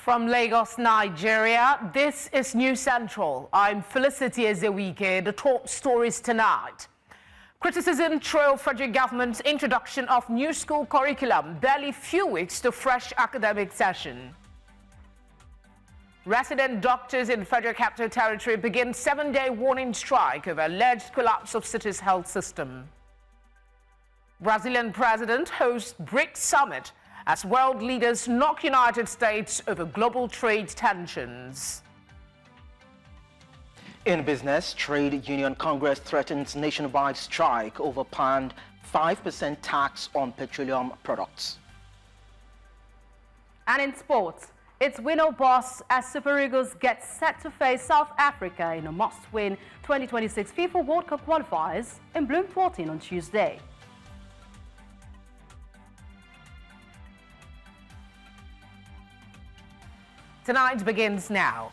From Lagos, Nigeria, this is News Central. I'm Felicity Ezewike. The top stories tonight. Criticism trail federal government's introduction of new school curriculum, barely few weeks to fresh academic session. Resident doctors in Federal Capital Territory begin 7-day warning strike over alleged collapse of city's health system. Brazilian president hosts BRICS summit as world leaders knock United States over global trade tensions. In business, Trade Union Congress threatens nationwide strike over planned 5% tax on petroleum products. And in sports, it's win or bust as Super Eagles get set to face South Africa in a must-win 2026 FIFA World Cup qualifiers in Bloemfontein on Tuesday. Tonight begins now.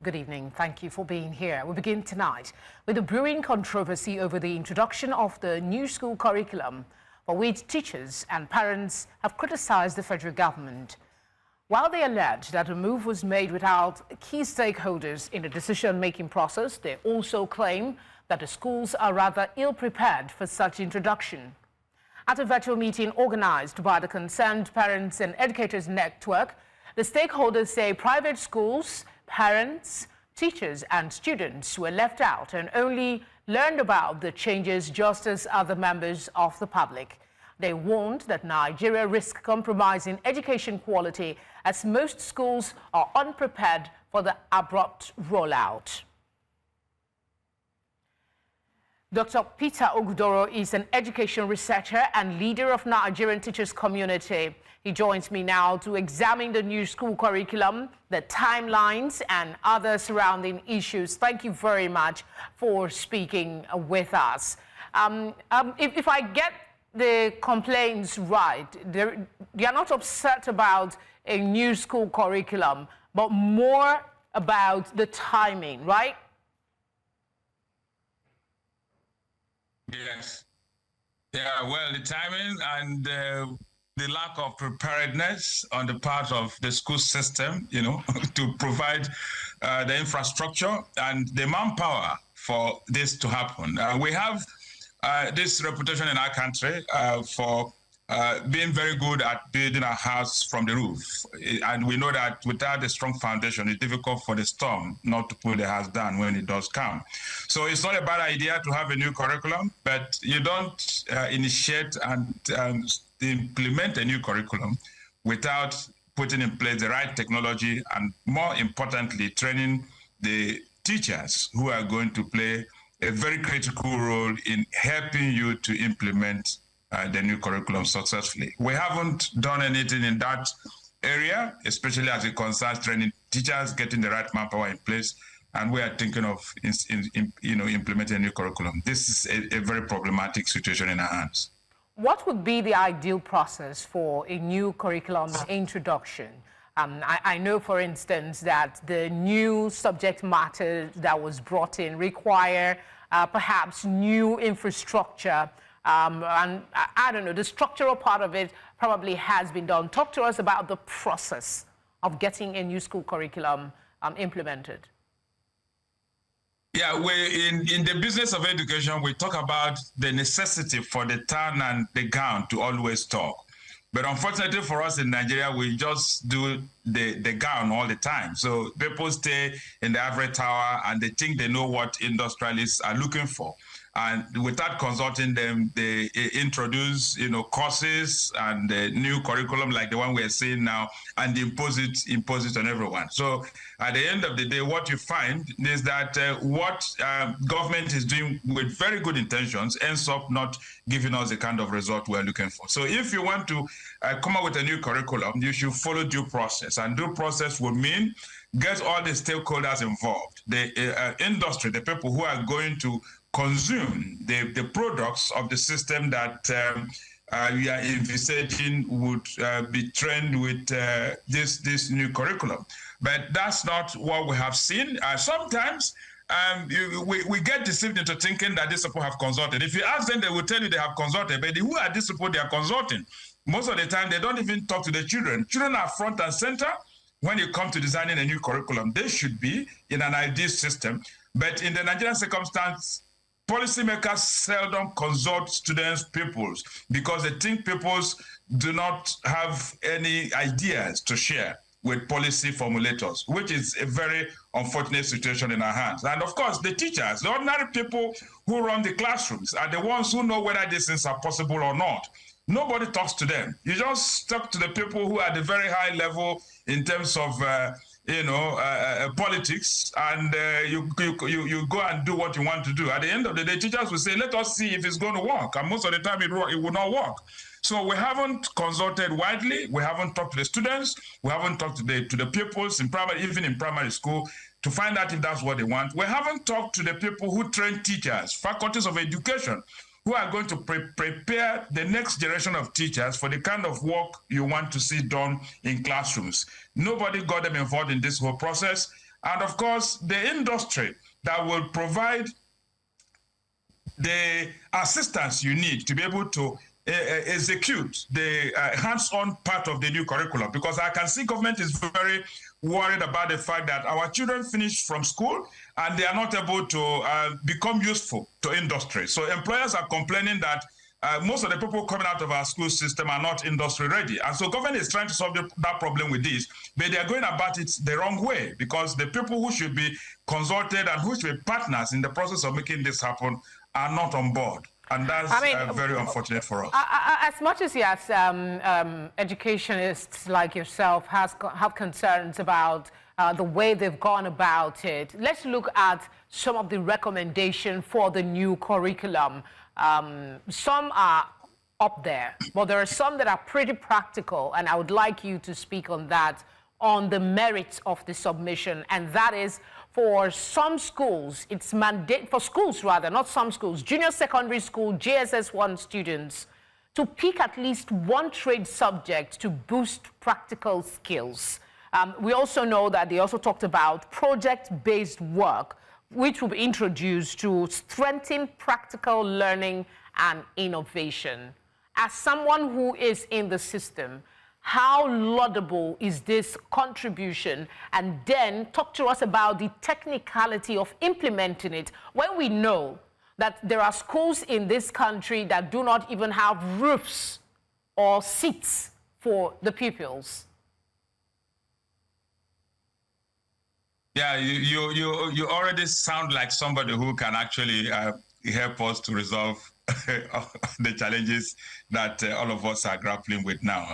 Good evening. Thank you for being here. We begin tonight with a brewing controversy over the introduction of the new school curriculum, for which teachers and parents have criticized the federal government. While they allege that the move was made without key stakeholders in the decision-making process, they also claim that the schools are rather ill-prepared for such introduction. At a virtual meeting organized by the Concerned Parents and Educators Network, the stakeholders say private schools, parents, teachers and students were left out and only learned about the changes just as other members of the public. They warned that Nigeria risks compromising education quality as most schools are unprepared for the abrupt rollout. Dr. Peter Ogudoro is an education researcher and leader of Nigerian teachers community. He joins me now to examine the new school curriculum, the timelines, and other surrounding issues. Thank you very much for speaking with us. If I get the complaints right, they are not upset about a new school curriculum, but more about the timing, right? Yes. Yeah, well, the timing and the lack of preparedness on the part of the school system, to provide the infrastructure and the manpower for this to happen. We have this reputation in our country for being very good at building a house from the roof. And we know that without a strong foundation, it's difficult for the storm not to pull the house down when it does come. So it's not a bad idea to have a new curriculum, but you don't initiate and implement a new curriculum without putting in place the right technology and, more importantly, training the teachers who are going to play a very critical role in helping you to implement the new curriculum successfully. We haven't done anything in that area, especially as it concerns training teachers, getting the right manpower in place, and we are thinking of implementing a new curriculum. This is a very problematic situation in our hands. What would be the ideal process for a new curriculum introduction? I know, for instance, that the new subject matter that was brought in require perhaps new infrastructure. And I don't know, the structural part of it probably has been done. Talk to us about the process of getting a new school curriculum implemented. Yeah, in the business of education, we talk about the necessity for the turn and the gown to always talk. But unfortunately for us in Nigeria, we just do the gown all the time. So people stay in the ivory tower and they think they know what industrialists are looking for. And without consulting them, they introduce, courses and the new curriculum like the one we're seeing now, and impose it on everyone. So at the end of the day, what you find is that what government is doing with very good intentions ends up not giving us the kind of result we're looking for. So if you want to come up with a new curriculum, you should follow due process. And due process would mean get all the stakeholders involved, the industry, the people who are going to consume the products of the system that we are envisaging would be trained with this new curriculum. But that's not what we have seen. Sometimes we get deceived into thinking that these people have consulted. If you ask them, they will tell you they have consulted, but who are these people they are consulting? Most of the time, they don't even talk to the children. Children are front and center when you come to designing a new curriculum. They should be in an ideal system. But in the Nigerian circumstance, policymakers seldom consult students' pupils because they think pupils do not have any ideas to share with policy formulators, which is a very unfortunate situation in our hands. And of course, the teachers, the ordinary people who run the classrooms are the ones who know whether these things are possible or not. Nobody talks to them. You just talk to the people who are at the very high level in terms of politics, and you go and do what you want to do. At the end of the day, teachers will say, let us see if it's going to work. And most of the time, it will not work. So we haven't consulted widely. We haven't talked to the students. We haven't talked to the pupils in primary, even in primary school, to find out if that's what they want. We haven't talked to the people who train teachers, faculties of education, who are going to prepare the next generation of teachers for the kind of work you want to see done in classrooms. Nobody got them involved in this whole process. And of course, the industry that will provide the assistance you need to be able to execute the hands-on part of the new curriculum, because I can see government is very worried about the fact that our children finish from school and they are not able to become useful to industry. So employers are complaining that most of the people coming out of our school system are not industry ready. And so government is trying to solve that problem with this, but they are going about it the wrong way, because the people who should be consulted and who should be partners in the process of making this happen are not on board. And that's very unfortunate for us. As much as, yes, educationists like yourself have concerns about the way they've gone about it, let's look at some of the recommendations for the new curriculum. Some are up there, but there are some that are pretty practical, and I would like you to speak on that, on the merits of the submission, and that is, for some schools, it's mandate for schools rather, not some schools, junior secondary school, JSS1 students, to pick at least one trade subject to boost practical skills. We also know that they also talked about project-based work, which will be introduced to strengthen practical learning and innovation. As someone who is in the system, how laudable is this contribution? And then talk to us about the technicality of implementing it when we know that there are schools in this country that do not even have roofs or seats for the pupils. Yeah, you already sound like somebody who can actually help us to resolve the challenges that all of us are grappling with now.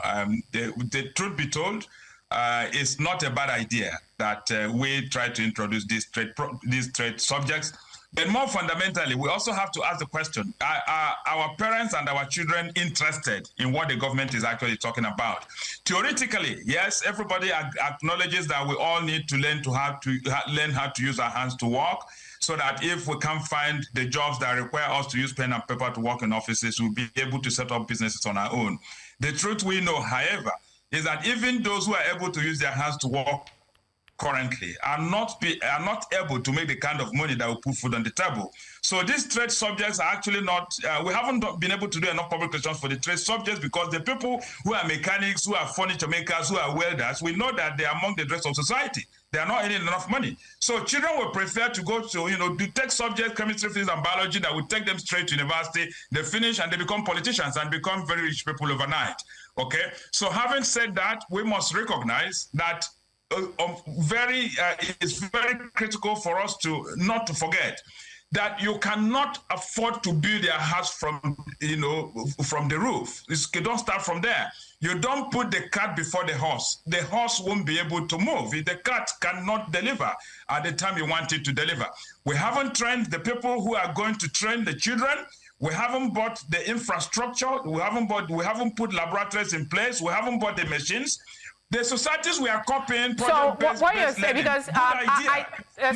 The truth be told, it's not a bad idea that we try to introduce these trade subjects. But more fundamentally, we also have to ask the question, are our parents and our children interested in what the government is actually talking about? Theoretically, yes, everybody acknowledges that we all need to learn how to use our hands to work, so that if we can't find the jobs that require us to use pen and paper to work in offices, we'll be able to set up businesses on our own. The truth we know, however, is that even those who are able to use their hands to work currently are not able to make the kind of money that will put food on the table. So these trade subjects are actually not, we haven't been able to do enough public relations for the trade subjects, because the people who are mechanics, who are furniture makers, who are welders, we know that they are among the dregs of society. They are not earning enough money. So children will prefer to go to, do tech subjects, chemistry, physics, and biology that will take them straight to university. They finish and they become politicians and become very rich people overnight. Okay? So having said that, we must recognize that it's very critical for us not to forget that you cannot afford to build your house from the roof. You don't start from there. You don't put the cart before the horse. The horse won't be able to move. The cart cannot deliver at the time you want it to deliver. We haven't trained the people who are going to train the children. We haven't bought the infrastructure. We haven't put laboratories in place. We haven't bought the machines. The societies we are copying. So what you're saying, because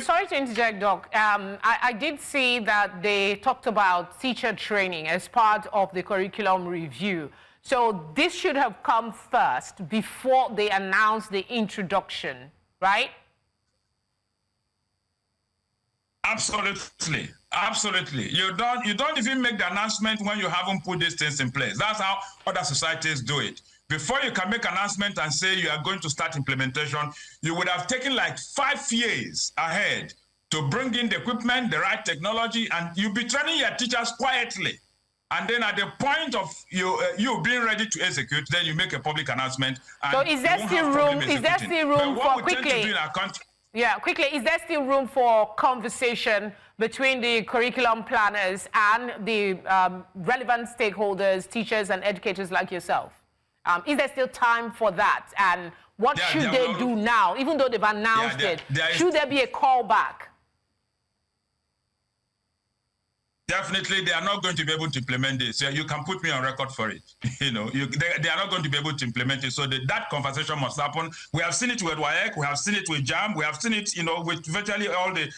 sorry to interject, Doc. I did see that they talked about teacher training as part of the curriculum review. So this should have come first before they announced the introduction, right? Absolutely. Absolutely. You don't even make the announcement when you haven't put these things in place. That's how other societies do it. Before you can make an announcement and say you are going to start implementation, you would have taken like 5 years ahead to bring in the equipment, the right technology, and you'll be training your teachers quietly. And then at the point of you being ready to execute, then you make a public announcement. And so is there still room? Is there still room for quickly? Yeah, quickly. Is there still room for conversation between the curriculum planners and the relevant stakeholders, teachers and educators like yourself? Is there still time for that? And what should they do now, even though they've announced it? Should there be a callback? Definitely, they are not going to be able to implement this. You can put me on record for it. They are not going to be able to implement it. So that conversation must happen. We have seen it with WAEC, we have seen it with JAM, we have seen it, with virtually all the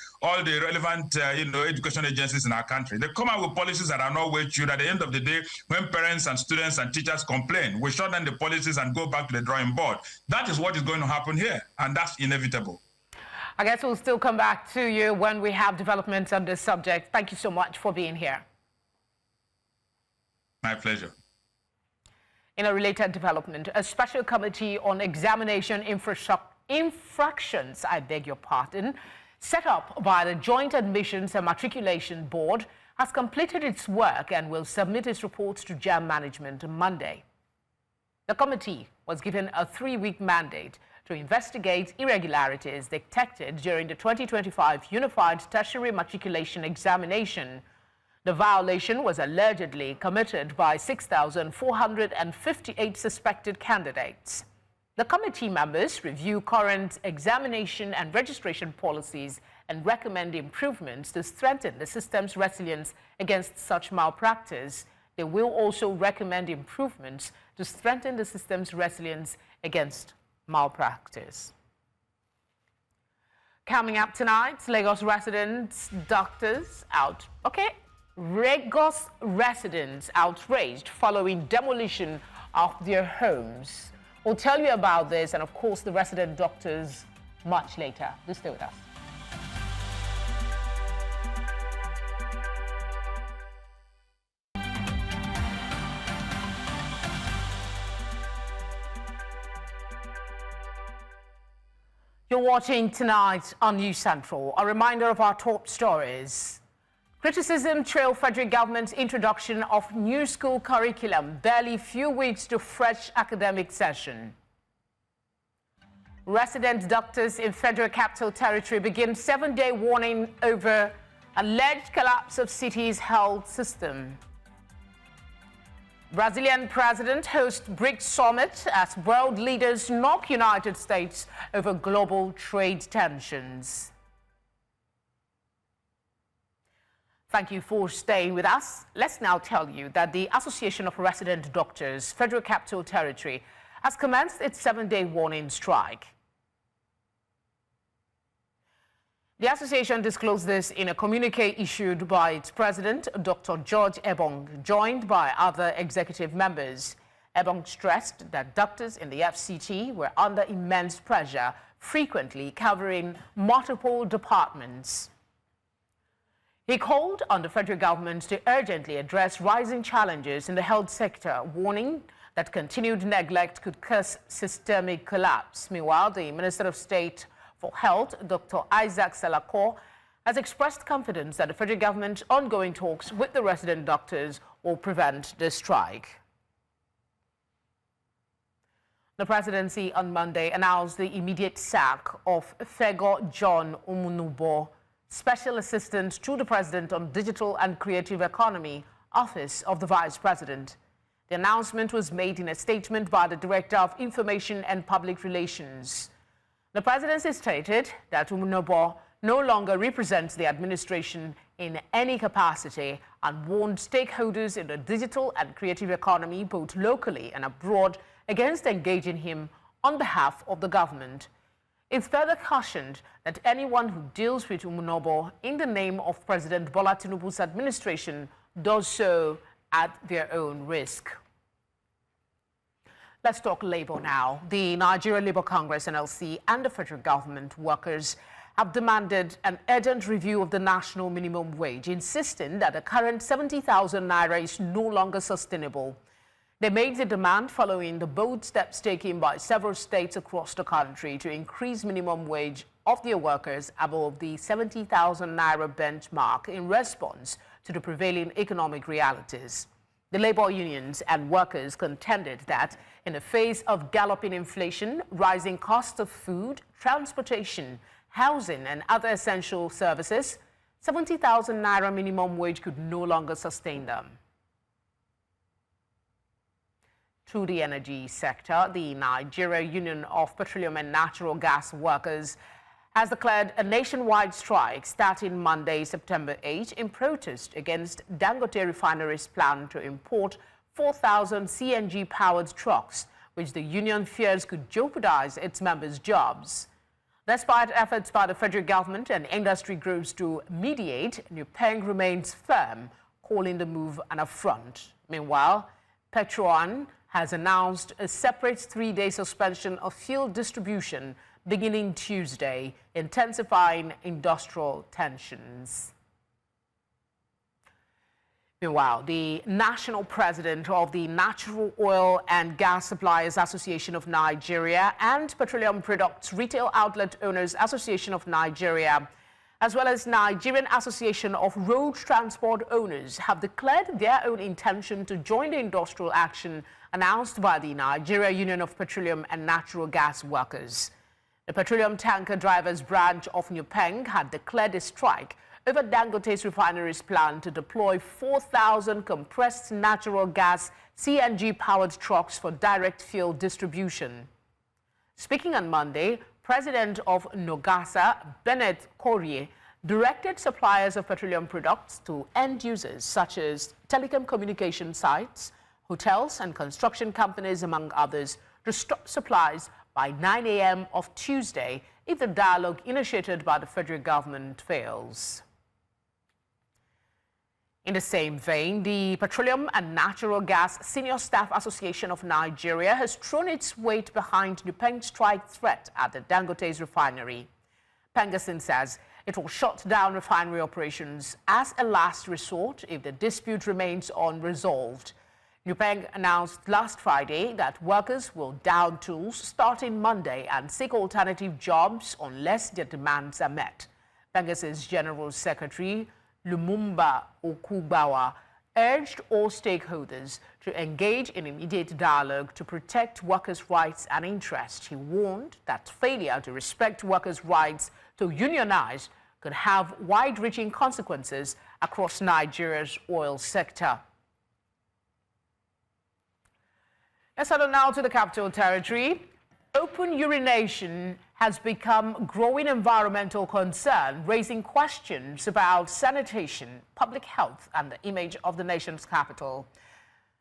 relevant, education agencies in our country. They come out with policies that are not well tuned. At the end of the day, when parents and students and teachers complain, we shut down the policies and go back to the drawing board. That is what is going to happen here, and that's inevitable. I guess we'll still come back to you when we have developments on this subject. Thank you so much for being here. My pleasure. In a related development, a special committee on examination infractions, I beg your pardon, set up by the Joint Admissions and Matriculation Board, has completed its work and will submit its reports to JAM management on Monday. The committee was given a 3-week mandate to investigate irregularities detected during the 2025 Unified Tertiary Matriculation Examination. The violation was allegedly committed by 6,458 suspected candidates. The committee members review current examination and registration policies and recommend improvements to strengthen the system's resilience against such malpractice. They will also recommend improvements to strengthen the system's resilience against malpractice. Coming up tonight, Lagos residents, doctors out. Lagos residents outraged following demolition of their homes. We'll tell you about this and, of course, the resident doctors much later. Do stay with us. You're watching tonight on News Central. A reminder of our top stories. Criticism trailed federal government's introduction of new school curriculum, barely few weeks to fresh academic session. Resident doctors in Federal Capital Territory begin 7-day warning over alleged collapse of city's health system. Brazilian president hosts BRICS summit as world leaders knock United States over global trade tensions. Thank you for staying with us. Let's now tell you that the Association of Resident Doctors, Federal Capital Territory, has commenced its 7-day warning strike. The association disclosed this in a communique issued by its president, Dr. George Ebong, joined by other executive members. Ebong stressed that doctors in the FCT were under immense pressure, frequently covering multiple departments. He called on the federal government to urgently address rising challenges in the health sector, warning that continued neglect could cause systemic collapse. Meanwhile, the Minister of State for Health, Dr. Isaac Salako, has expressed confidence that the federal government's ongoing talks with the resident doctors will prevent the strike. The presidency on Monday announced the immediate sack of Fego John Umunubo, Special Assistant to the President on Digital and Creative Economy, Office of the Vice President. The announcement was made in a statement by the Director of Information and Public Relations. The presidency stated that Umunubo no longer represents the administration in any capacity and warned stakeholders in the digital and creative economy, both locally and abroad, against engaging him on behalf of the government. It's further cautioned that anyone who deals with Umunobo in the name of President Bola Tinubu's administration does so at their own risk. Let's talk labor now. The Nigeria Labour Congress, NLC, and the federal government workers have demanded an urgent review of the national minimum wage, insisting that the current 70,000 naira is no longer sustainable. They made the demand following the bold steps taken by several states across the country to increase minimum wage of their workers above the 70,000 naira benchmark in response to the prevailing economic realities. The labor unions and workers contended that in the face of galloping inflation, rising costs of food, transportation, housing and other essential services, 70,000 naira minimum wage could no longer sustain them. To the energy sector, the Nigeria Union of Petroleum and Natural Gas Workers has declared a nationwide strike starting Monday, September 8, in protest against Dangote Refinery's plan to import 4,000 CNG-powered trucks, which the union fears could jeopardize its members' jobs. Despite efforts by the federal government and industry groups to mediate, NUPENG remains firm, calling the move an affront. Meanwhile, Petron has announced a separate 3-day suspension of fuel distribution beginning Tuesday, intensifying industrial tensions. Meanwhile, the national president of the Natural Oil and Gas Suppliers Association of Nigeria and Petroleum Products Retail Outlet Owners Association of Nigeria, as well as Nigerian Association of Road Transport Owners, have declared their own intention to join the industrial action announced by the Nigeria Union of Petroleum and Natural Gas Workers. The petroleum tanker drivers branch of NUPENG had declared a strike over Dangote's refinery's plan to deploy 4,000 compressed natural gas CNG-powered trucks for direct fuel distribution. Speaking on Monday, President of Nogasa, Bennett Korie, directed suppliers of petroleum products to end users such as telecom communication sites, hotels and construction companies, among others, to stop supplies by 9 a.m. of Tuesday if the dialogue initiated by the federal government fails. In the same vein, the Petroleum and Natural Gas Senior Staff Association of Nigeria has thrown its weight behind the NUPENG strike threat at the Dangote's refinery. Pengasin says it will shut down refinery operations as a last resort if the dispute remains unresolved. NUPENG announced last Friday that workers will down tools starting Monday and seek alternative jobs unless their demands are met. Pengasin's General Secretary, Lumumba Okubawa, urged all stakeholders to engage in immediate dialogue to protect workers' rights and interests. He warned that failure to respect workers' rights to unionize could have wide-reaching consequences across Nigeria's oil sector. Let's head on now to the Capital Territory. Open urination has become growing environmental concern, raising questions about sanitation, public health, and the image of the nation's capital.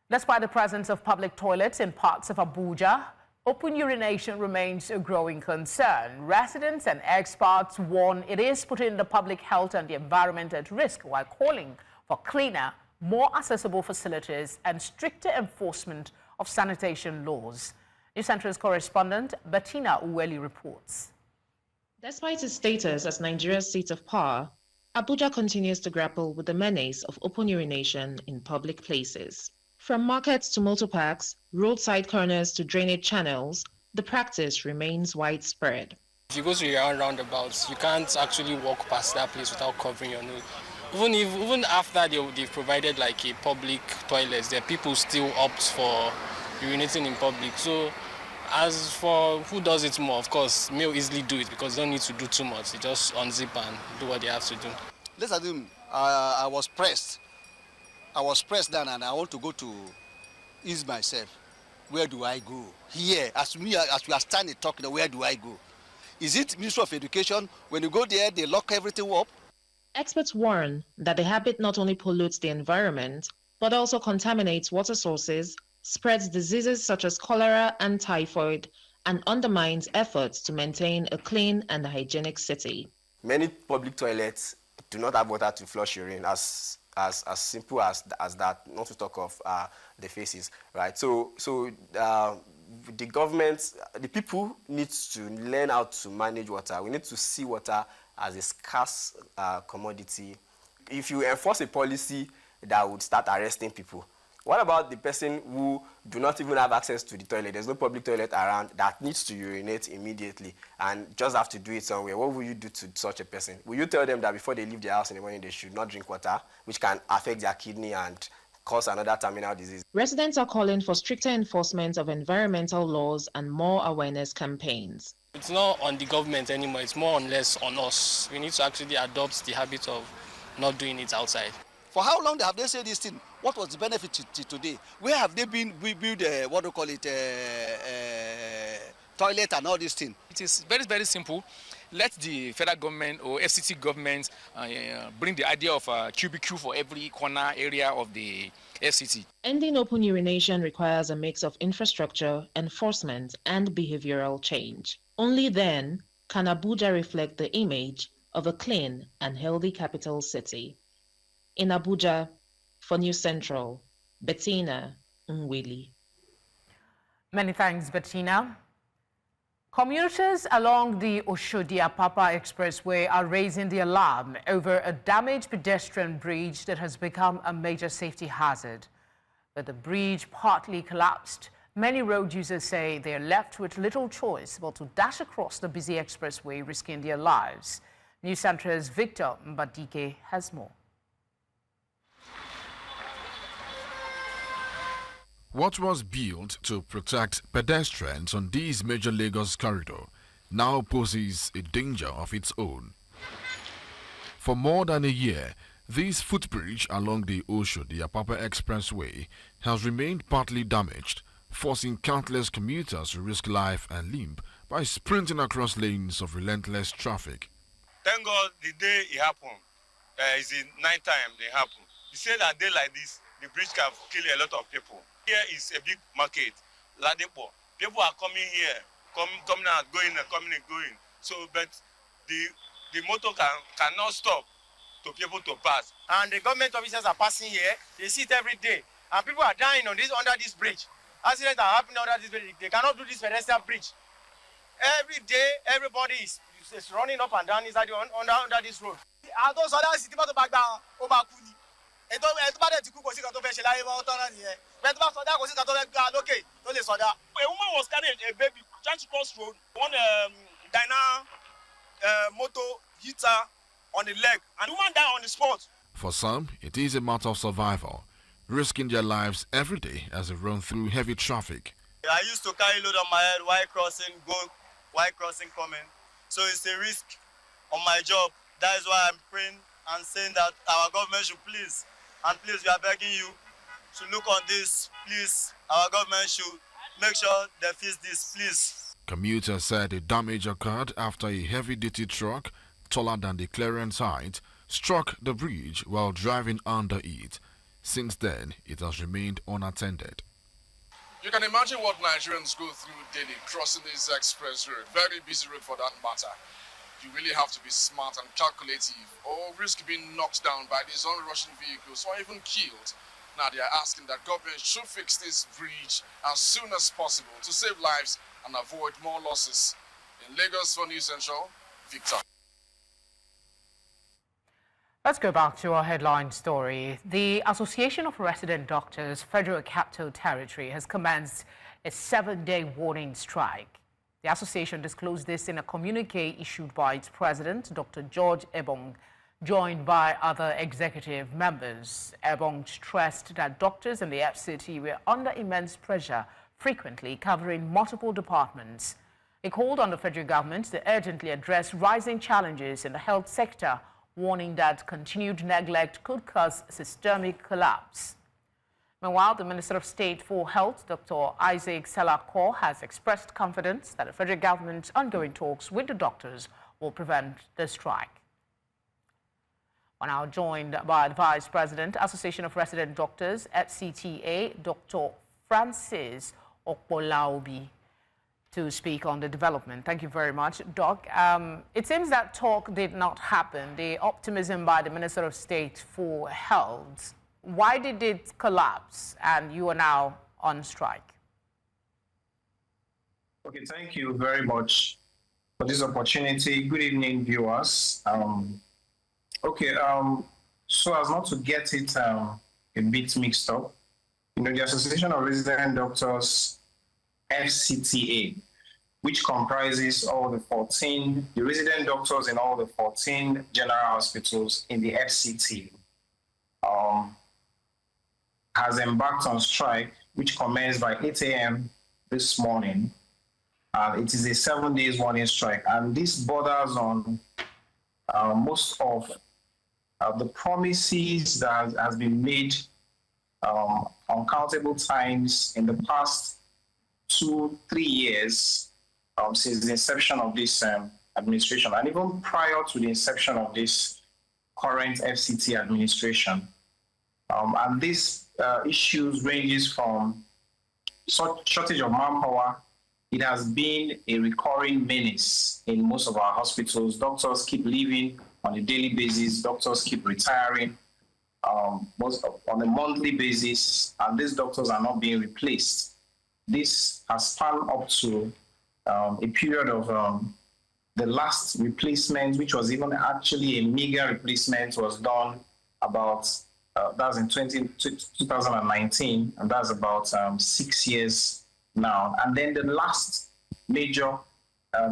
Despite the presence of public toilets in parts of Abuja, open urination remains a growing concern. Residents and experts warn it is putting the public health and the environment at risk, while calling for cleaner, more accessible facilities and stricter enforcement of sanitation laws. New Central's correspondent Bettina Uweli reports. Despite its status as Nigeria's seat of power, Abuja continues to grapple with the menace of open urination in public places. From markets to motor parks, roadside corners to drainage channels, the practice remains widespread. If you go to your roundabouts, you can't actually walk past that place without covering your nose. Even after they've provided like a public toilets, there are people still opt for urinating in public. So as for who does it more, of course, male easily do it because they don't need to do too much. They just unzip and do what they have to do. Let's assume I was pressed. I was pressed down and I want to go to ease myself. Where do I go? Here, as we are standing talking, where do I go? Is it Ministry of Education? When you go there, they lock everything up? Experts warn that the habit not only pollutes the environment, but also contaminates water sources, spreads diseases such as cholera and typhoid, and undermines efforts to maintain a clean and hygienic city. Many public toilets do not have water to flush urine, as simple as that, not to talk of the faces, right? So the government, the people need to learn how to manage water. We need to see water as a scarce commodity. If you enforce a policy that would start arresting people, what about the person who do not even have access to the toilet? There's no public toilet around that needs to urinate immediately and just have to do it somewhere. What will you do to such a person? Will you tell them that before they leave their house in the morning, they should not drink water, which can affect their kidney and cause another terminal disease? Residents are calling for stricter enforcement of environmental laws and more awareness campaigns. It's not on the government anymore, it's more or less on us. We need to actually adopt the habit of not doing it outside. For how long have they said this thing? What was the benefit to today? Where have they been build what do you call it, toilet and all this thing? It is very, very simple. Let the federal government or FCT government bring the idea of a cubicle for every corner area of the FCT. Ending open urination requires a mix of infrastructure, enforcement, and behavioral change. Only then can Abuja reflect the image of a clean and healthy capital city. In Abuja, for News Central, Bettina Nwili. Many thanks, Bettina. Commuters along the Oshodi-Apapa Expressway are raising the alarm over a damaged pedestrian bridge that has become a major safety hazard. With the bridge partly collapsed, many road users say they are left with little choice but to dash across the busy expressway, risking their lives. News Centre's Victor Mbadike has more. What was built to protect pedestrians on this major Lagos corridor now poses a danger of its own. For more than a year, this footbridge along the Oshodi-Apapa Expressway has remained partly damaged, forcing countless commuters to risk life and limb by sprinting across lanes of relentless traffic. Thank God the day it happened is in night time they happen. You say that day like this, the bridge can kill a lot of people. Here is a big market, Ladipo. People are coming here, coming and going and coming and going. So, but the motor cannot stop to people to pass. And the government officers are passing here. They see it every day, and people are dying on under this bridge. Accidents are happening under this bridge. They cannot do this pedestrian bridge. Every day, everybody is running up and down inside under this road. And those other cities back down over Kuni. A woman was carrying a baby trying to cross road. One motor hit her on the leg, and the woman died on the spot. For some, it is a matter of survival, risking their lives every day as they run through heavy traffic. I used to carry load on my head while crossing, coming. So it's a risk on my job. That is why I'm praying and saying that our government should please, and please, we are begging you to look on this. Please, our government should make sure they fix this, please. Commuters said the damage occurred after a heavy-duty truck, taller than the clearance height, struck the bridge while driving under it. Since then, it has remained unattended. You can imagine what Nigerians go through daily crossing this express road, very busy road for that matter. You really have to be smart and calculative, or risk being knocked down by these onrushing vehicles or even killed. Now they are asking that government should fix this bridge as soon as possible to save lives and avoid more losses. In Lagos for News Central, Victor. Let's go back to our headline story. The Association of Resident Doctors, Federal Capital Territory, has commenced a 7-day warning strike. The association disclosed this in a communique issued by its president, Dr. George Ebong, joined by other executive members. Ebong stressed that doctors in the FCT were under immense pressure, frequently covering multiple departments. He called on the federal government to urgently address rising challenges in the health sector, warning that continued neglect could cause systemic collapse. Meanwhile, the Minister of State for Health, Dr. Isaac Salako, has expressed confidence that the federal government's ongoing talks with the doctors will prevent the strike. We're now joined by the Vice President, Association of Resident Doctors, FCTA, Dr. Francis Okpolaobi. to speak on the development. Thank you very much, Doc. It seems that talk did not happen. The optimism by the Minister of State for Health. Why did it collapse and you are now on strike? Okay, thank you very much for this opportunity. Good evening, viewers. So as not to get it a bit mixed up, the Association of Resident Doctors, FCTA, which comprises all the resident doctors in all the 14 general hospitals in the FCT, has embarked on strike, which commenced by 8 a.m. this morning. It is a 7 days warning strike, and this borders on most of the promises that has been made uncountable times in the past 2-3 years since the inception of this administration, and even prior to the inception of this current FCT administration. And these issues ranges from shortage of manpower. It has been a recurring menace in most of our hospitals. Doctors keep leaving on a daily basis. Doctors keep retiring on a monthly basis, and these doctors are not being replaced. This has spanned up to a period of the last replacement, which was even actually a meager replacement, was done about, that was in 2019, and that's about 6 years now. And then the last major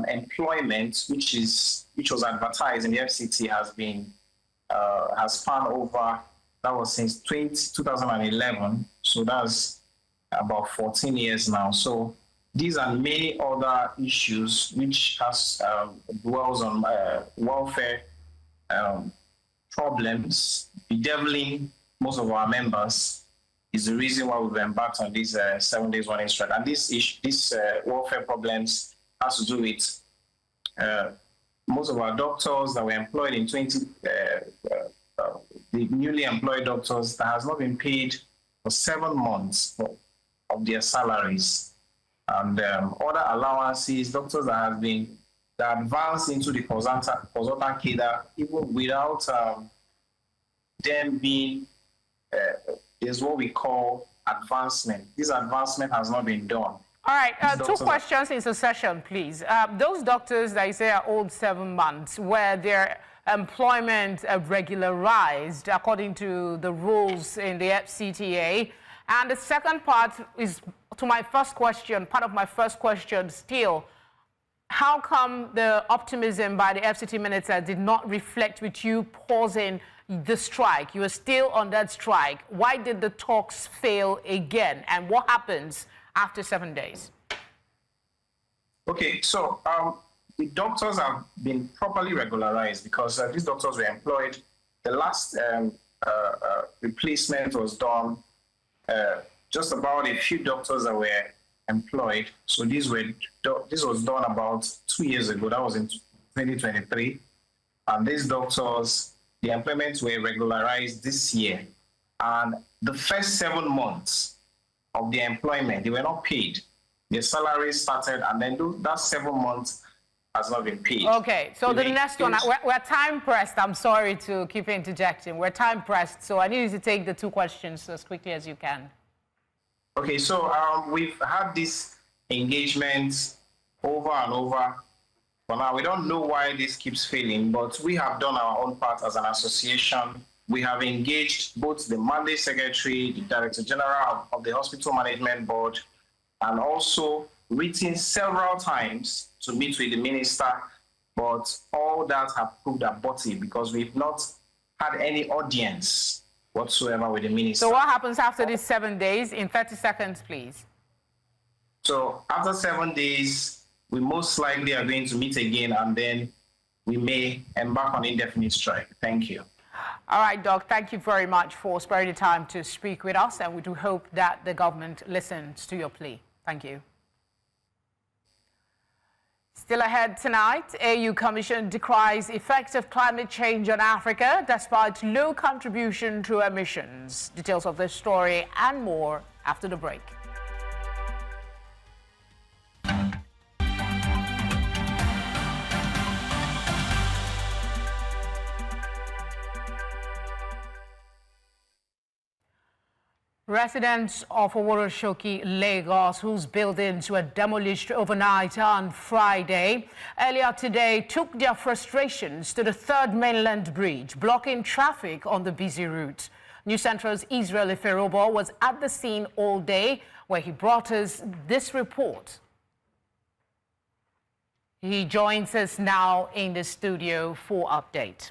employment, which was advertised in the FCT, has spanned over, that was since 2011, so that's about 14 years now. So these are many other issues which dwells on welfare problems, bedeviling most of our members, is the reason why we've embarked on this 7 days warning strike. And this welfare problems has to do with most of our doctors that were employed in the newly employed doctors that has not been paid for 7 months of their salaries, and other allowances, doctors that advanced into the consultant cadre even without them being, is what we call advancement. This advancement has not been done. All right, 2 questions in succession, please. Those doctors that you say are owed 7 months, were their employment regularized according to the rules in the FCTA? And the second part is to my first question, part of my first question still. How come the optimism by the FCT minister did not reflect with you pausing the strike? You are still on that strike. Why did the talks fail again? And what happens after 7 days? Okay, so the doctors have been properly regularized because these doctors were employed. The last replacement was done, just about a few doctors that were employed. So this was done about 2 years ago. That was in 2023. And these doctors, the employments were regularized this year. And the first 7 months of their employment, they were not paid. Their salaries started, and then that 7 months has not been paid. Okay, so the next one, we're time pressed. I'm sorry to keep interjecting. We're time pressed, so I need you to take the 2 questions as quickly as you can. Okay, so we've had this engagement over and over. For now, we don't know why this keeps failing, but we have done our own part as an association. We have engaged both the mandate secretary, the director general of the hospital management board, and also written several times to meet with the minister, but all that have proved abortive because we've not had any audience whatsoever with the minister. So what happens after these 7 days? In 30 seconds, please. So after 7 days, we most likely are going to meet again, and then we may embark on indefinite strike. Thank you. All right, Doc, thank you very much for sparing the time to speak with us, and we do hope that the government listens to your plea. Thank you. Still ahead tonight, AU Commission decries effects of climate change on Africa despite low contribution to emissions. Details of this story and more after the break. Residents of Oworonshoki, Lagos, whose buildings were demolished overnight on Friday, earlier today took their frustrations to the Third Mainland Bridge, blocking traffic on the busy route. News Central's Israel Iferobo was at the scene all day, where he brought us this report. He joins us now in the studio for update.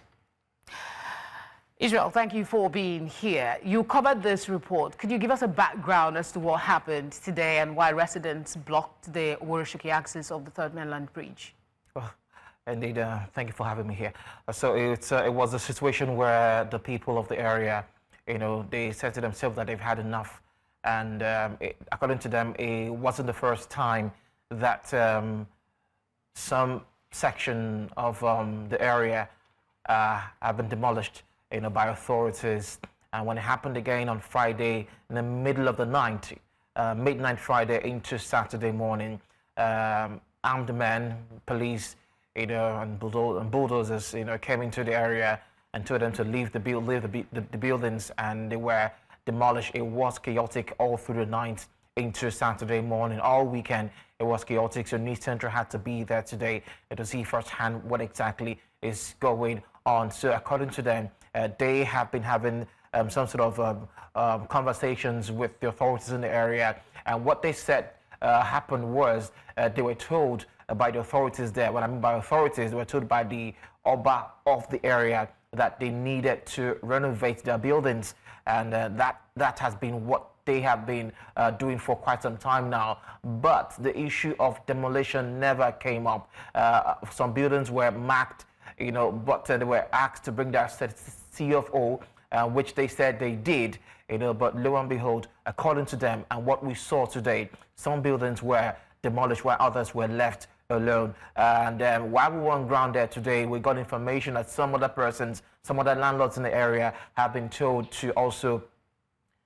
Israel, thank you for being here. You covered this report. Could you give us a background as to what happened today and why residents blocked the Oworonshoki axis of the Third Mainland Bridge? Well, indeed, thank you for having me here. So it was a situation where the people of the area, they said to themselves that they've had enough. And according to them, it wasn't the first time that some section of the area have been demolished by authorities. And when it happened again on Friday, in the middle of the night, midnight Friday into Saturday morning, armed men, police, and bulldozers, came into the area and told them to leave the buildings, and they were demolished. It was chaotic all through the night into Saturday morning. All weekend, it was chaotic. So News Central had to be there today to see firsthand what exactly is going on. So according to them, they have been having some sort of conversations with the authorities in the area, and what they said happened was they were told by the authorities there. What I mean by authorities, they were told by the Oba of the area that they needed to renovate their buildings, and that has been what they have been doing for quite some time now. But the issue of demolition never came up. Some buildings were marked, but they were asked to bring their CFO, which they said they did, but lo and behold, according to them and what we saw today, some buildings were demolished while others were left alone. And while we were on ground there today, we got information that some other persons, some other landlords in the area have been told to also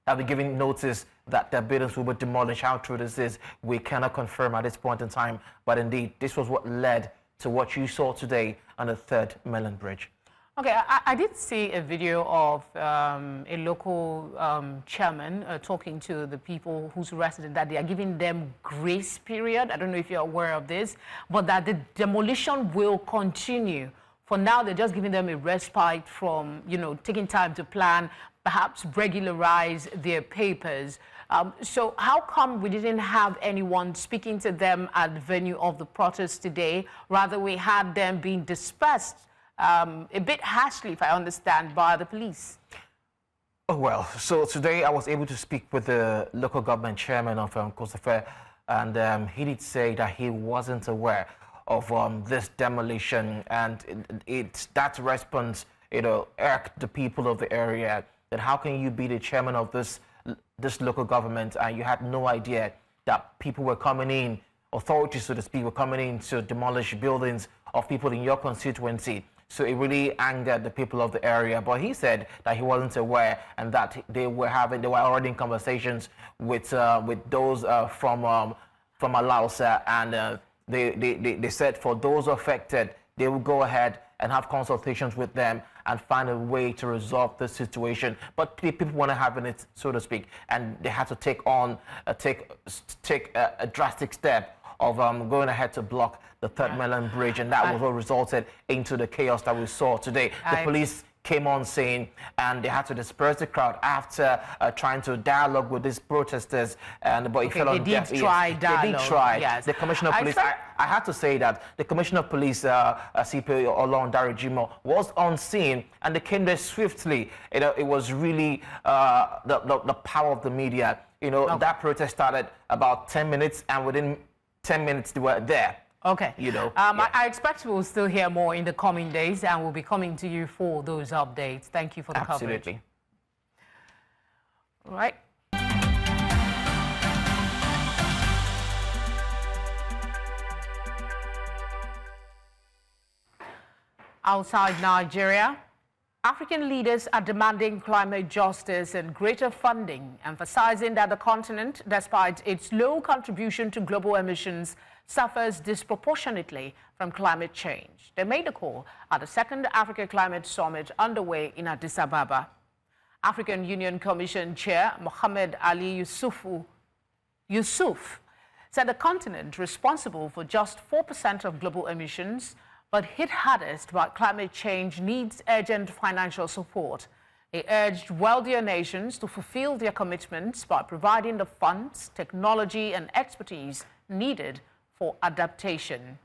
have been giving notice that their buildings will be demolished. How true this is, we cannot confirm at this point in time, but indeed, this was what led to what you saw today on the Third Mainland Bridge. Okay, I did see a video of a local chairman talking to the people who's arrested, that they are giving them grace period. I don't know if you're aware of this, but that the demolition will continue. For now, they're just giving them a respite from, taking time to plan, perhaps regularize their papers. So how come we didn't have anyone speaking to them at the venue of the protest today? Rather, we had them being dispersed a bit harshly, if I understand, by the police. Oh, well, so today I was able to speak with the local government chairman of Kosofe, and he did say that he wasn't aware of this demolition, and that response, irked the people of the area. That how can you be the chairman of this local government and you had no idea that people were coming in, authorities, so to speak, were coming in to demolish buildings of people in your constituency? So it really angered the people of the area. But he said that he wasn't aware, and that they were already in conversations with those from Alausa, and they said for those affected, they will go ahead and have consultations with them and find a way to resolve the situation. But people want to have it, so to speak, and they had to take a drastic step of going ahead to block the Third Mainland Bridge, and that was what resulted into the chaos that we saw today. The police came on scene and they had to disperse the crowd after trying to dialogue with these protesters, but it fell on deaf ears. They did try. Yes. The Commissioner of Police, I had to say that the Commissioner of Police, CP Olorun Darijimo, was on scene, and they came there swiftly. It was really the power of the media. That protest started about 10 minutes, and within 10 minutes they were there. Okay. I expect we'll still hear more in the coming days, and we'll be coming to you for those updates. Thank you for the coverage. Absolutely. All right. Outside Nigeria, African leaders are demanding climate justice and greater funding, emphasizing that the continent, despite its low contribution to global emissions, suffers disproportionately from climate change. They made the call at the second Africa Climate Summit underway in Addis Ababa. African Union Commission Chair Mohamed Ali Yusuf said the continent responsible for just 4% of global emissions but hit hardest by climate change needs urgent financial support. He urged wealthier nations to fulfill their commitments by providing the funds, technology and expertise needed for adaptation.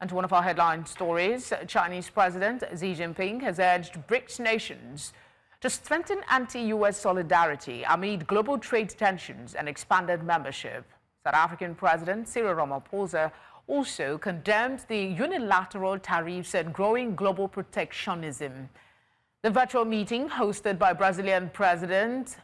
And to one of our headline stories, Chinese President Xi Jinping has urged BRICS nations to strengthen anti-US solidarity amid global trade tensions and expanded membership. South African President Cyril Ramaphosa also condemned the unilateral tariffs and growing global protectionism. The virtual meeting, hosted by Brazilian President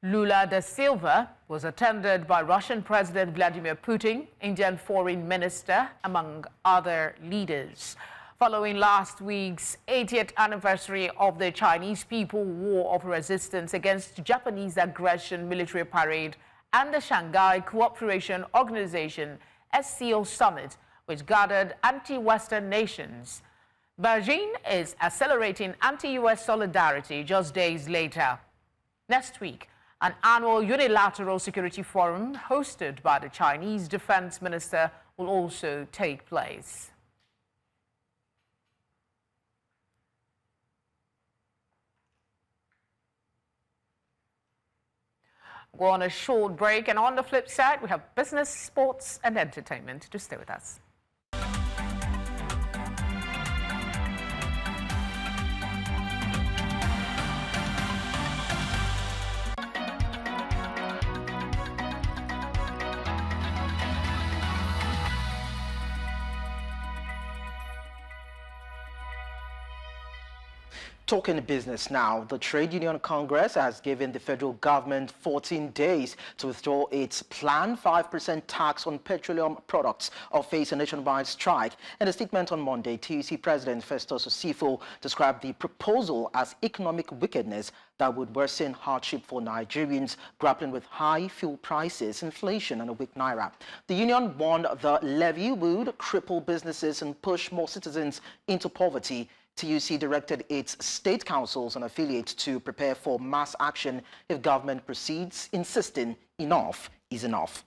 Lula da Silva, was attended by Russian President Vladimir Putin, Indian Foreign Minister, among other leaders. Following last week's 80th anniversary of the Chinese People War of Resistance against Japanese aggression military parade and the Shanghai Cooperation Organization SCO Summit, which gathered anti-Western nations, Beijing is accelerating anti-US solidarity just days later. Next week, an annual unilateral security forum hosted by the Chinese defense minister will also take place. Go on a short break, and on the flip side, we have business, sports, and entertainment. To stay with us. Talking business now, the Trade Union Congress has given the federal government 14 days to withdraw its planned 5% tax on petroleum products or face a nationwide strike. In a statement on Monday, TUC President Victor Osimhen described the proposal as economic wickedness that would worsen hardship for Nigerians grappling with high fuel prices, inflation, and a weak naira. The union warned the levy would cripple businesses and push more citizens into poverty. TUC directed its state councils and affiliates to prepare for mass action if government proceeds, insisting enough is enough.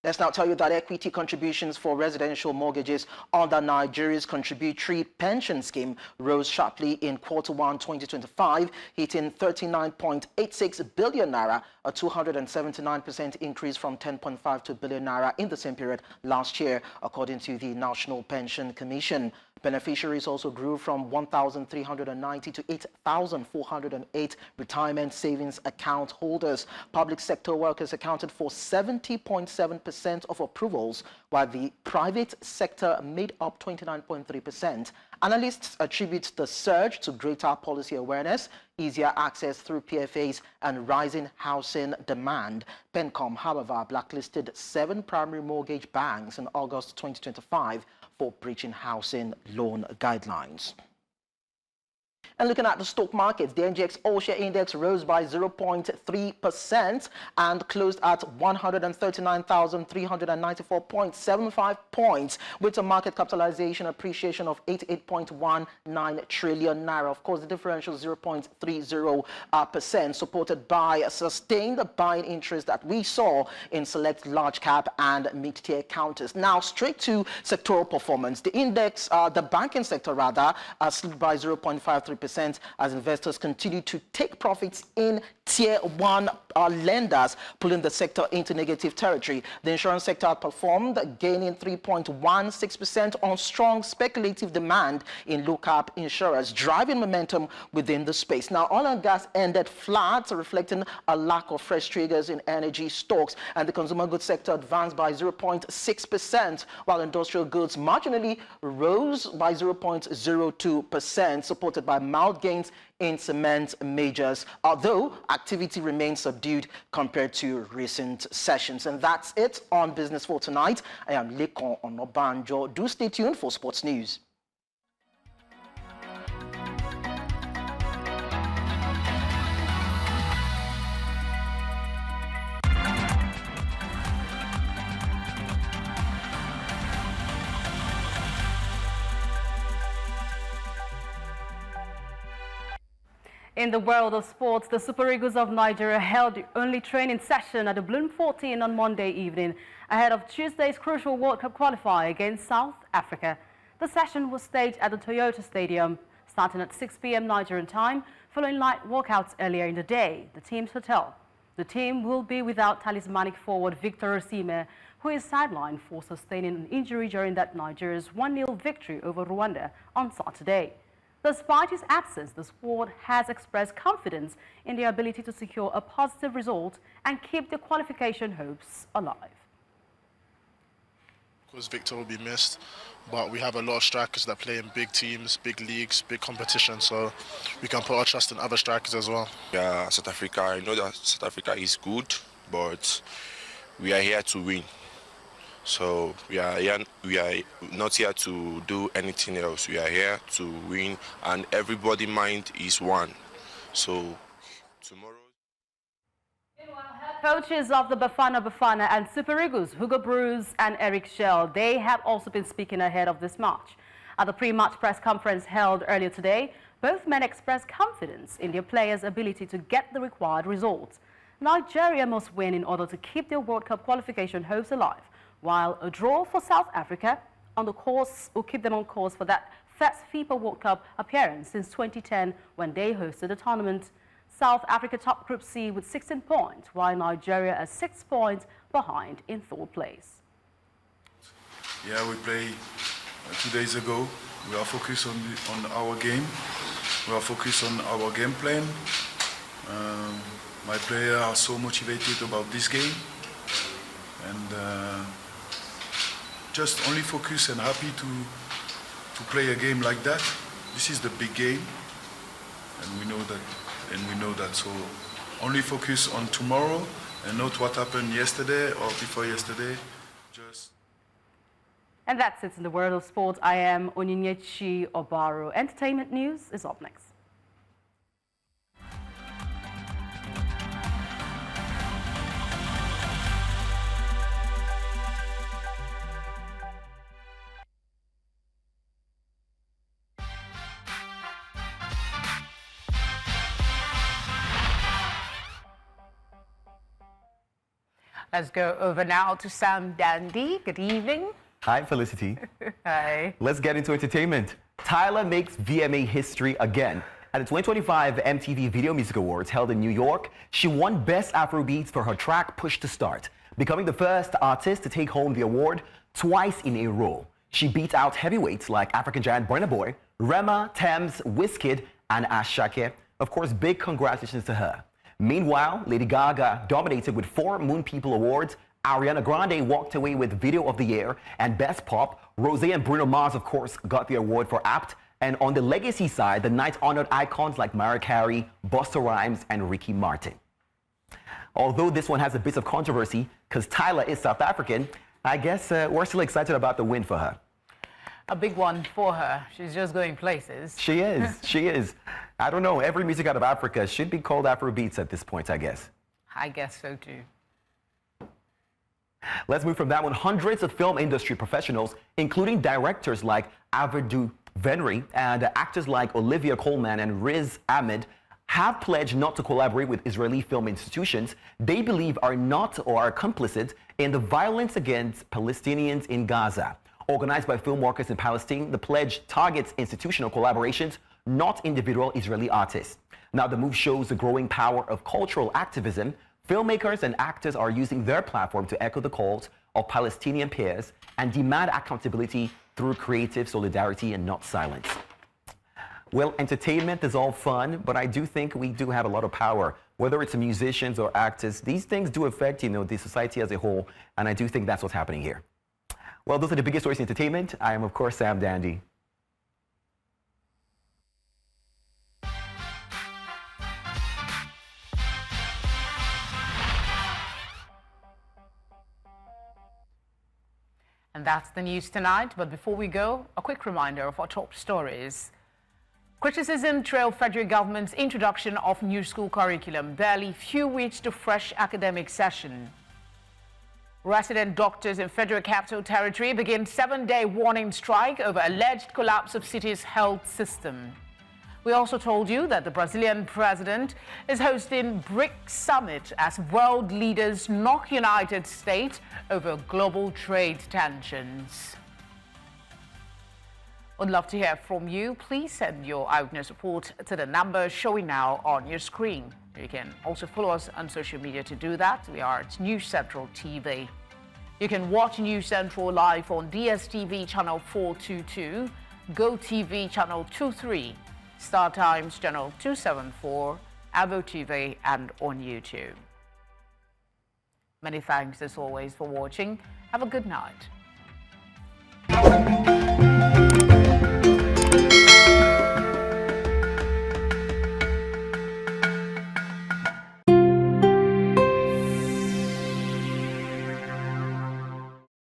Let's now tell you that equity contributions for residential mortgages under Nigeria's contributory pension scheme rose sharply in Q1 2025, hitting 39.86 billion naira, a 279% increase from 10.52 billion naira in the same period last year, according to the National Pension Commission. Beneficiaries also grew from 1,390 to 8,408 retirement savings account holders. Public sector workers accounted for 70.7% of approvals, while the private sector made up 29.3%. Analysts attribute the surge to greater policy awareness, easier access through PFAs, and rising housing demand. PENCOM, however, blacklisted 7 primary mortgage banks in August 2025 for breaching housing loan guidelines. And looking at the stock markets, the NGX All-Share Index rose by 0.3% and closed at 139,394.75 points, with a market capitalization appreciation of 88.19 trillion naira. Of course, the differential is 0.30%, supported by a sustained buying interest that we saw in select large cap and mid-tier counters. Now, straight to sectoral performance. The index, the banking sector rather, slipped by 0.53%. As investors continue to take profits in tier 1 lenders, pulling the sector into negative territory. The insurance sector outperformed, gaining 3.16% on strong speculative demand in low-cap insurers, driving momentum within the space. Now, oil and gas ended flat, reflecting a lack of fresh triggers in energy stocks, and the consumer goods sector advanced by 0.6%, while industrial goods marginally rose by 0.02%, supported by mild gains in cement majors, although activity remains subdued compared to recent sessions. And that's it on Business for tonight. I am Lekon Onobanjo. Do stay tuned for sports news. In the world of sports, the Super Eagles of Nigeria held the only training session at the Bloemfontein on Monday evening ahead of Tuesday's crucial World Cup qualifier against South Africa. The session was staged at the Toyota Stadium, starting at 6 p.m. Nigerian time, following light workouts earlier in the day, the team's hotel. The team will be without talismanic forward Victor Osimhen, who is sidelined for sustaining an injury during that Nigeria's 1-0 victory over Rwanda on Saturday. Despite his absence, the squad has expressed confidence in their ability to secure a positive result and keep their qualification hopes alive. Of course, Victor will be missed, but we have a lot of strikers that play in big teams, big leagues, big competition, so we can put our trust in other strikers as well. Yeah, South Africa, I know that South Africa is good, but we are here to win. So we are not here to do anything else. We are here to win, and everybody's mind is one. So tomorrow. Coaches of the Bafana and Super Eagles, Hugo Bruce and Eric Schell, they have also been speaking ahead of this match. At the pre-match press conference held earlier today, both men expressed confidence in their players' ability to get the required results. Nigeria must win in order to keep their World Cup qualification hopes alive, while a draw for South Africa on the course will keep them on course for that first FIFA World Cup appearance since 2010 when they hosted the tournament. South Africa top Group C with 16 points, while Nigeria are 6 points behind in third place. Yeah, we played 2 days ago. We are focused on our game. We are focused on our game plan. My players are so motivated about this game. And just only focus and happy to play a game like that. This is the big game, and we know that. So only focus on tomorrow and not what happened yesterday or before yesterday. And that's it in the world of sports. I am Onyinyechi Obaro. Entertainment news is up next. Let's go over now to Sam Dandy. Good evening. Hi, Felicity. Hi. Let's get into entertainment. Tyla makes VMA history again. At the 2025 MTV Video Music Awards held in New York, she won Best Afrobeats for her track Push to Start, becoming the first artist to take home the award twice in a row. She beat out heavyweights like African giant Burna Boy, Rema, Tems, Wizkid, and Ashake. Of course, big congratulations to her. Meanwhile, Lady Gaga dominated with 4 Moon People Awards. Ariana Grande walked away with Video of the Year and Best Pop. Rosé and Bruno Mars, of course, got the award for Apt. And on the legacy side, the night-honored icons like Mariah Carey, Busta Rhymes, and Ricky Martin. Although this one has a bit of controversy because Tyla is South African, I guess we're still excited about the win for her. A big one for her. She's just going places. She is. She is. I don't know. Every music out of Africa should be called Afrobeats at this point, I guess. I guess so too. Let's move from that one. Hundreds of film industry professionals, including directors like Avedou Venri and actors like Olivia Colman and Riz Ahmed, have pledged not to collaborate with Israeli film institutions they believe are not or are complicit in the violence against Palestinians in Gaza. Organized by film workers in Palestine, the pledge targets institutional collaborations, not individual Israeli artists. Now, the move shows the growing power of cultural activism. Filmmakers and actors are using their platform to echo the calls of Palestinian peers and demand accountability through creative solidarity and not silence. Well, entertainment is all fun, but I do think we do have a lot of power. Whether it's musicians or actors, these things do affect, the society as a whole, and I do think that's what's happening here. Well, those are the biggest stories in entertainment. I am, of course, Sam Dandy. And that's the news tonight. But before we go, a quick reminder of our top stories. Criticism trailed federal government's introduction of new school curriculum, barely few weeks to fresh academic session. Resident doctors in Federal Capital Territory begin 7-day warning strike over alleged collapse of city's health system. We also told you that the Brazilian president is hosting BRICS summit as world leaders knock United States over global trade tensions. Would love to hear from you. Please send your eyewitness report to the number showing now on your screen. You can also follow us on social media to do that. We are at News Central TV. You can watch News Central live on DSTV channel 422, GoTV channel 23, Star Times channel 274, Avo TV, and on YouTube. Many thanks as always for watching. Have a good night.